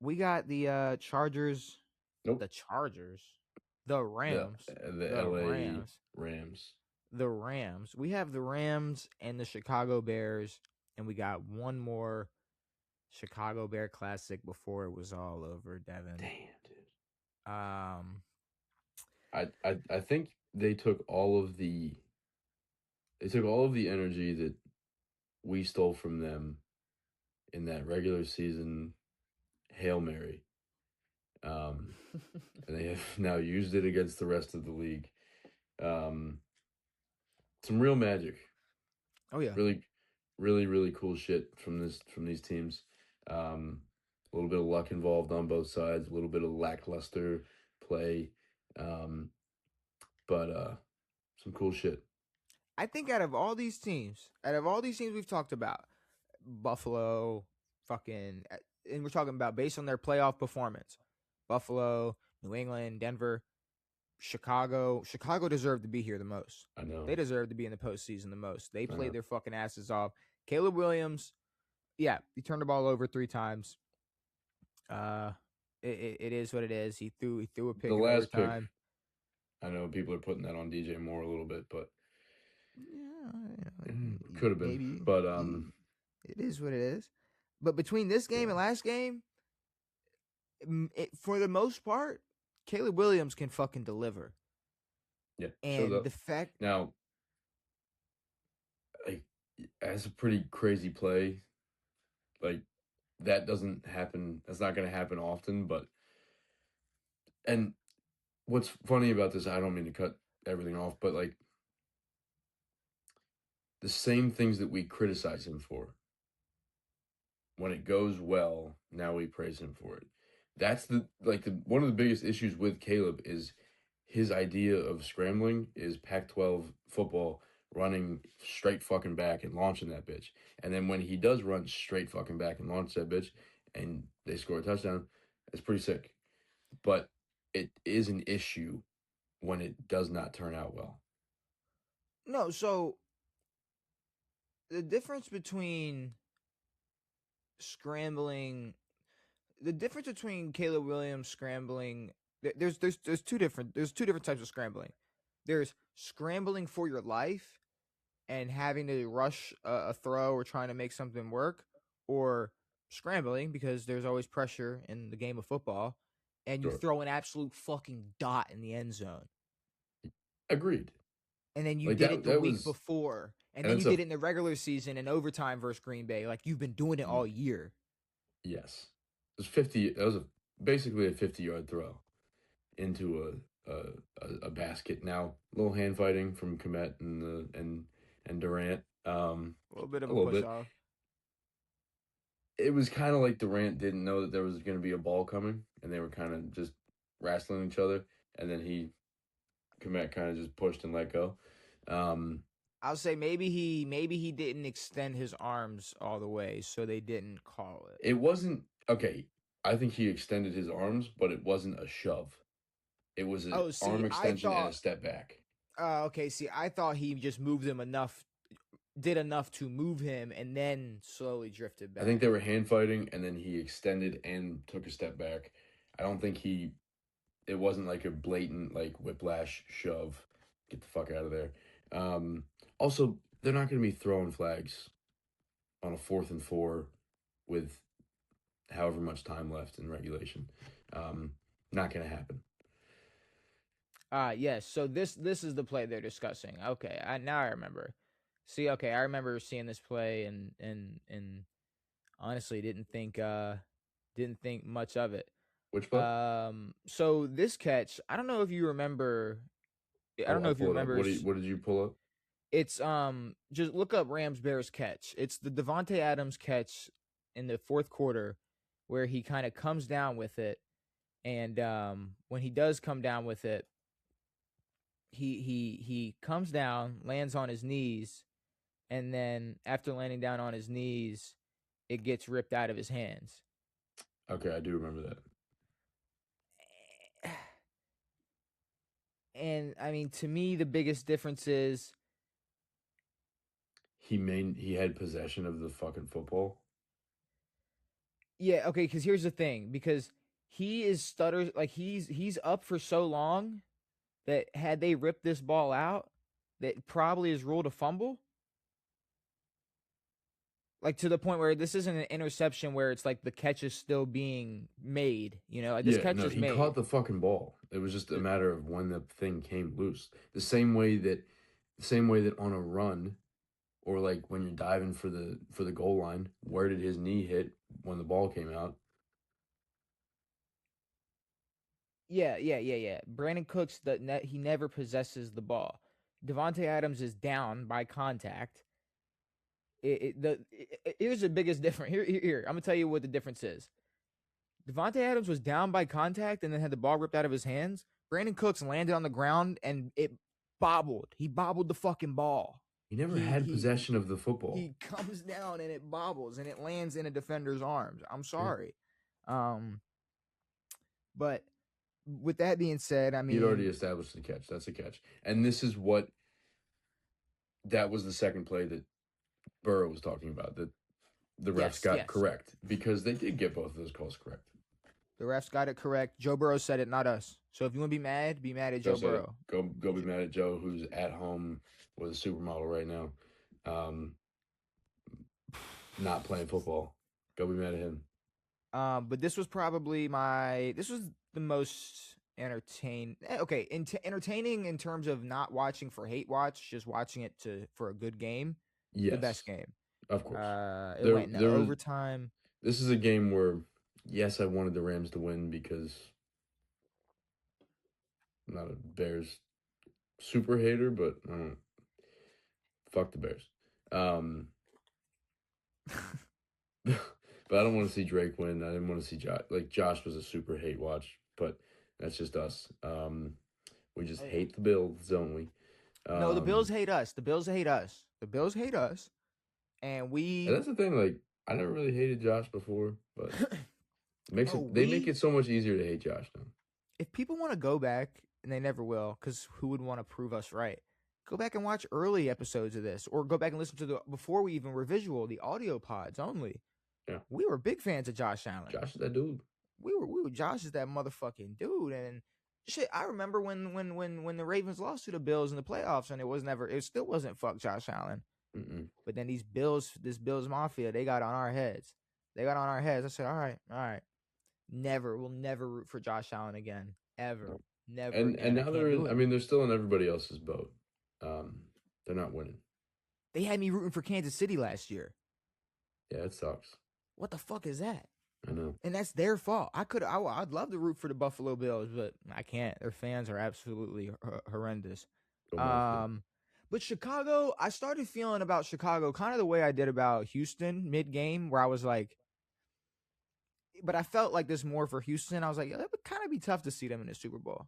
We got the Chargers. Nope. The Chargers. The The Rams. the The LA Rams. Rams. The Rams. We have the Rams and the Chicago Bears, and we got one more Chicago Bear Classic before it was all over, Devin. Damn, dude. Um, I think they took all of the energy that we stole from them in that regular season Hail Mary. And they have now used it against the rest of the league. Um, some real magic. oh yeah. Really, really, really cool shit from these teams. A little bit of luck involved on both sides, a little bit of lackluster play. Um, but some cool shit. I think out of all these teams we've talked about, Buffalo, fucking, and we're talking about based on their playoff performance, Buffalo, New England, Denver, Chicago. Chicago deserved to be here the most. I know. They deserve to be in the postseason the most. They I know. played their fucking asses off. Caleb Williams, yeah, he turned the ball over 3 times. Uh, it is what it is. He threw a pick The in last pick, overtime. I know people are putting that on DJ Moore a little bit, but Yeah, could have been. maybe But it is what it is. But between this game yeah, and last game, for the most part, Caleb Williams can fucking deliver. yeah, shows And up. the fact Now, like, that's a pretty crazy play. Like, that doesn't happen. That's not going to happen often. And what's funny about this, I don't mean to cut everything off, but like the same things that we criticize him for, when it goes well, now we praise him for it. That's the one of the biggest issues with Caleb is his idea of scrambling is Pac-12 football, running straight fucking back and launching that bitch. And then when he does run straight fucking back and launch that bitch and they score a touchdown, it's pretty sick. But it is an issue when it does not turn out well. no, so the difference between scrambling, the difference between Caleb Williams scrambling, there's two different types of scrambling. There's scrambling for your life and having to rush a throw or trying to make something work, or scrambling because there's always pressure in the game of football, and you Sure. throw an absolute fucking dot in the end zone. Agreed. And then you Like did it the that week was, before, and and then it's you a did it in the regular season in overtime versus Green Bay. Like you've been doing it all year. yes. It was 50. That was basically a 50-yard throw into a basket. Now a little hand fighting from Komet and Durant. A little bit of A a little push bit. off. It was kind of like Durant didn't know that there was going to be a ball coming, and they were kind of just wrestling each other, and then Komet kind of just pushed and let go. I'll say maybe he didn't extend his arms all the way, so they didn't call it. It wasn't okay. I think he extended his arms, but it wasn't a shove. It was an Oh, see, arm I extension and a thought. step back. Okay, see, I thought he just moved him enough, did enough to move him, and then slowly drifted I think back. they were hand fighting, and then he extended and took a step back. I don't think it wasn't like a blatant like whiplash shove. Get the fuck out of there. Also, they're not going to be throwing flags on a 4th and 4 with however much time left in regulation. Not going to happen. Yes. So this is the play they're discussing. Okay, now I remember. See, okay, I remember seeing this play and honestly didn't think much of it. Which play? So this catch, I don't know if you remember. I don't know I'll if you pull it up. remember. What did you pull up? It's just look up Rams Bears catch. It's the Devonte Adams catch in the fourth quarter, where he kind of comes down with it, and when he does come down with it, he comes down, lands on his knees, and then after landing down on his knees, it gets ripped out of his hands. Okay, I do remember that. And I mean, to me, the biggest difference is He had possession of the fucking football. Yeah, okay, because here's the thing, because he is stutters like he's up for so long that had they ripped this ball out, that probably is ruled a fumble. Like to the point where this isn't an interception where it's like the catch is still being made, like this Yeah, catch no, is he caught made. the fucking ball. It was just a matter of when the thing came loose. The same way that on a run or like when you're diving for the goal line, where did his knee hit when the ball came out? Yeah. Brandon Cooks, he never possesses the ball. Devontae Adams is down by contact. Here's the biggest difference. Here, I'm gonna tell you what the difference is. Devontae Adams was down by contact and then had the ball ripped out of his hands. Brandon Cooks landed on the ground and it bobbled. He bobbled the fucking ball. He never He had he possession of the football. he comes down and it bobbles and it lands in a defender's arms. I'm Yeah. sorry. Um, but with that being said, I He'd already mean, established the catch. That's a catch. And that was the second play that Burrow was talking about that the refs yes, got yes. correct because they did get both of those calls correct. The refs got it correct. Joe Burrow said it, not us. So if you want to be mad at Joe Joe said it. Burrow. Go be mad at Joe, who's at home with a supermodel right now, not playing football. Go be mad at him. But this was the most entertaining in terms of not watching for hate watch, just watching it for a good game. The best Yes, game. of course. It There went into there was. overtime. This is a game where, yes, I wanted the Rams to win because I'm not a Bears super hater, but fuck the Bears. But I don't want to see Drake win. I didn't want to see Josh. Like Josh was a super hate watch, but that's just us. We just hate the Bills, don't we? No, the Bills hate us. The Bills hate us. The Bills hate us. And And that's the thing. Like I never really hated Josh before, but they make it so much easier to hate Josh now. if people want to go back, and they never will, because who would want to prove us right? Go back and watch early episodes of this, or go back and listen to before we even were visual, the audio pods only. Yeah, We were big fans of Josh Allen. Josh is that dude. We were Josh is that motherfucking dude. And shit, I remember when the Ravens lost to the Bills in the playoffs, and it still wasn't fuck Josh Allen. Mm-mm. But then this Bills Mafia, they got on our heads. I said, all right. We'll never root for Josh Allen again. Ever. Never And again. now I can't do it. I mean, they're still in everybody else's boat. They're not winning. They had me rooting for Kansas City last year. Yeah, it sucks. What the fuck is that? I know. And that's their fault. I'd love to root for the Buffalo Bills, but I can't. Their fans are absolutely horrendous. But Chicago, I started feeling about Chicago kind of the way I did about Houston mid-game, where I was like, but I felt like this more for Houston. I was like, it would kind of be tough to see them in the Super Bowl.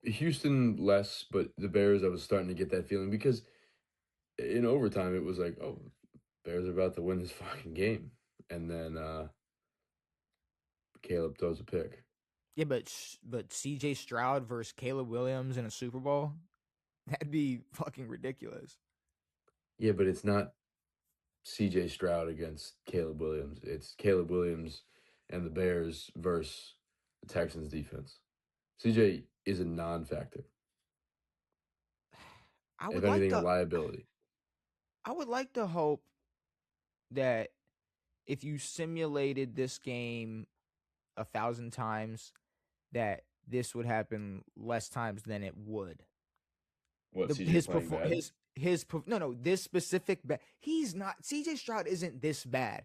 Houston less, but the Bears, I was starting to get that feeling because in overtime it was like, oh, Bears are about to win this fucking game, and then Caleb throws a pick. Yeah, but C.J. Stroud versus Caleb Williams in a Super Bowl, that'd be fucking ridiculous. Yeah, but it's not C.J. Stroud against Caleb Williams. It's Caleb Williams and the Bears versus the Texans defense. C.J. is a non-factor. If anything, a liability. I would like to hope that if you simulated this game 1,000 times, that this would happen less times than it would. What, CJ playing bad? This specific he's not. CJ Stroud isn't this bad.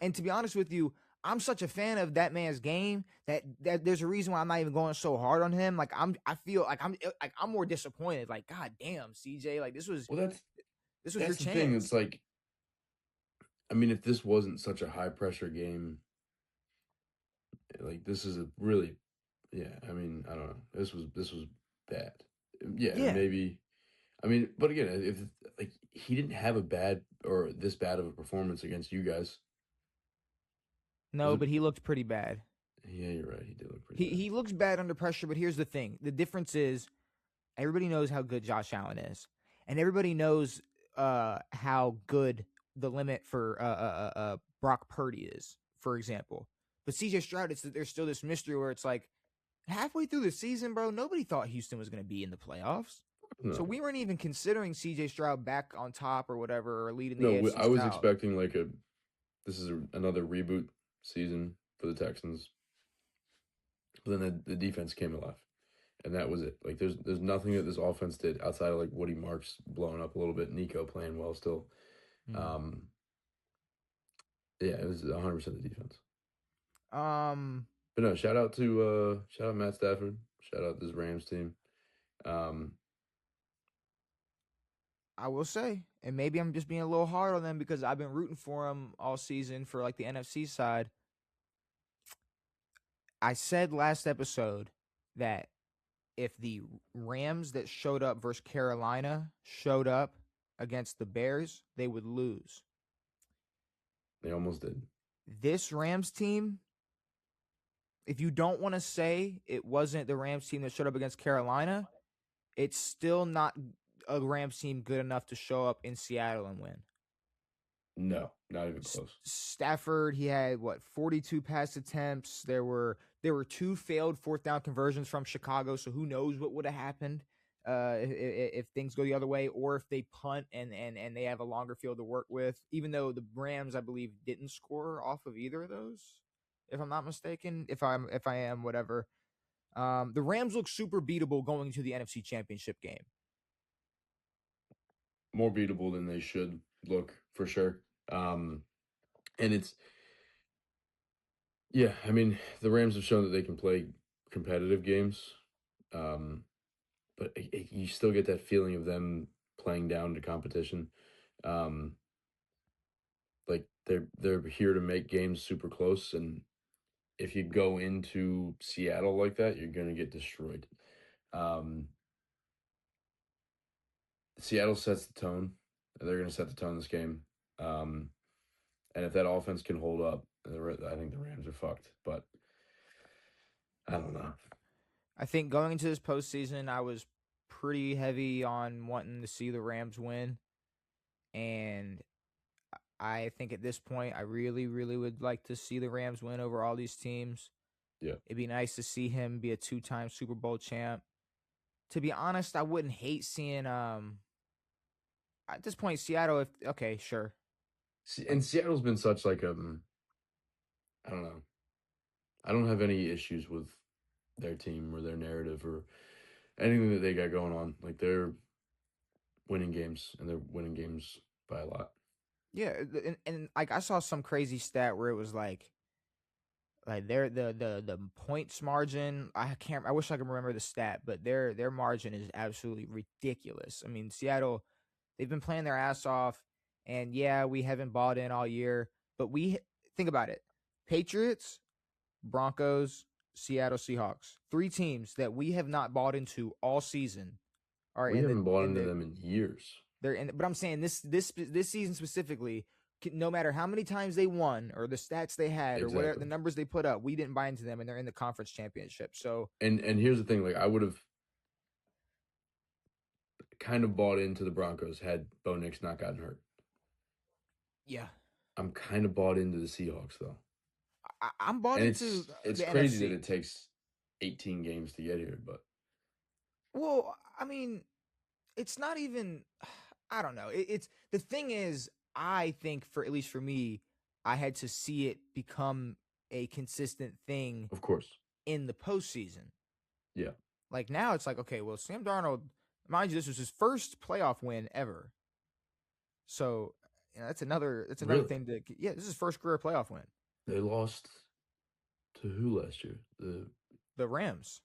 And to be honest with you, I'm such a fan of that man's game that there's a reason why I'm not even going so hard on him. Like I feel like I'm more disappointed. Like, god damn, CJ, like this was your chance. Thing. It's like, I mean, if this wasn't such a high pressure game, like this is a really, yeah. I mean, I don't know. This was bad. Yeah. Maybe. I mean, but again, if like he didn't have a bad or this bad of a performance against you guys. No, but he looked pretty bad. Yeah, you're right. He did look pretty bad. He looks bad under pressure, but here's the thing. The difference is everybody knows how good Josh Allen is. And everybody knows how good the limit for Brock Purdy is, for example. But CJ Stroud, there's still this mystery where it's like halfway through the season, bro, nobody thought Houston was going to be in the playoffs. So No, we weren't even considering CJ Stroud back on top or whatever, or leading the no, AFC I was South. expecting like this is another reboot season for the Texans. But then the defense came alive, and that was it. Like there's nothing that this offense did outside of like Woody Marks blowing up a little bit, Nico playing well still. Mm. Um, yeah, it was 100% the defense. Um, But no, shout out Matt Stafford, shout out this Rams team. Um, I will say, and maybe I'm just being a little hard on them because I've been rooting for them all season for like the NFC side. I said last episode that if the Rams that showed up versus Carolina showed up against the Bears, they would lose. they almost did. This Rams team, if you don't want to say it wasn't the Rams team that showed up against Carolina, it's still not a Rams team good enough to show up in Seattle and win. No, not even close. Stafford, he had what 42 pass attempts. There were 2 failed fourth down conversions from Chicago. So who knows what would have happened if things go the other way, or if they punt and they have a longer field to work with. Even though the Rams, I believe, didn't score off of either of those, if I'm not mistaken. If I am, whatever. The Rams look super beatable going to the NFC Championship game. More beatable than they should look for sure. And it's yeah, I mean the Rams have shown that they can play competitive games, but you still get that feeling of them playing down to competition. Um, like they're here to make games super close, and if you go into Seattle like that, you're gonna get destroyed. Um, Seattle sets the tone. They're gonna set the tone this game. Um, and if that offense can hold up, I think the Rams are fucked. But I don't know. I think going into this postseason, I was pretty heavy on wanting to see the Rams win. And I think at this point, I really, really would like to see the Rams win over all these teams. Yeah. It'd be nice to see him be a 2-time Super Bowl champ. To be honest, I wouldn't hate seeing at this point Seattle. If okay, sure, And like Seattle's been such like I don't know. I don't have any issues with their team or their narrative or anything that they got going on. Like they're winning games and they're winning games by a lot. yeah, and like I saw some crazy stat where it was like their the points margin. I can't. I wish I could remember the stat, but their margin is absolutely ridiculous. I mean, Seattle, they've been playing their ass off, and yeah, we haven't bought in all year, but we think about it: Patriots, Broncos, Seattle Seahawks, 3 teams that we have not bought into all season are We in haven't bought into the them in years. they're in. But I'm saying this season specifically, no matter how many times they won or the stats they had or whatever Exactly. the numbers they put up, we didn't buy into them, and they're in the conference championship. So And here's the thing, like I would have kind of bought into the Broncos had Bo Nix not gotten hurt. yeah, I'm kind of bought into the Seahawks though. I'm bought And into it's the crazy that NFC. it takes 18 games to get here, but Well, I mean, it's not even. I don't know. It's the thing is, I think for at least for me, I had to see it become a consistent thing of course. in the postseason. Yeah. Like now, it's like okay, well, Sam Darnold, mind you, this was his first playoff win ever. So that's another Really? thing to yeah, this is his first career playoff win. They lost to who last year? The Rams.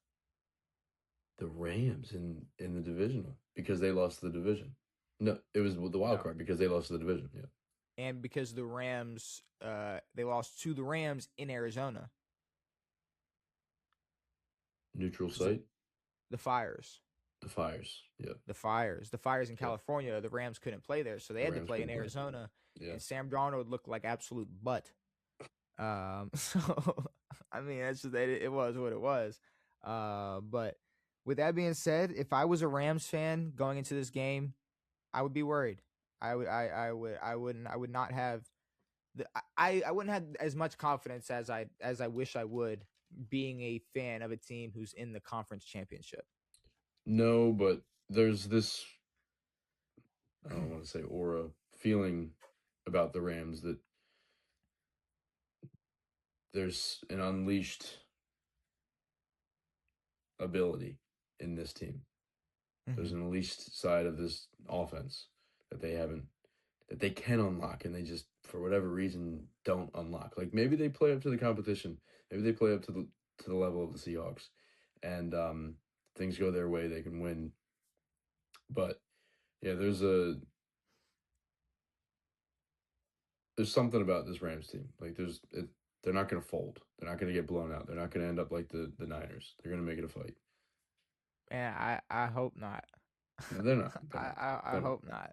The Rams in the divisional because they lost the division. No, it was the wild No. card because they lost the division. Yeah. And because the Rams they lost to the Rams in Arizona. Neutral Because site. the Fires. The Fires. Yeah. The Fires in Yeah. California, the Rams couldn't play there, so they The had to Rams play in couldn't play. Arizona, Yeah. and Sam Darnold looked like absolute butt. So I mean, that's just it was what it was. But with that being said, if I was a Rams fan going into this game, I would be worried. I would not have I wouldn't have as much confidence as I wish I would, being a fan of a team who's in the conference championship. No, but there's this, I don't want to say aura, feeling about the Rams that there's an unleashed ability in this team. There's Mhm. an unleashed side of this offense that they haven't, that they can unlock, and they just, for whatever reason, don't unlock. Like maybe they play up to the competition, maybe they play up to the level of the Seahawks, and things go their way, they can win. But yeah, there's something about this Rams team. Like they're not going to fold. They're not going to get blown out. They're not going to end up like the Niners. They're going to make it a fight. Man, I hope not. No, they're not. They're not. I Don't worry hope about not.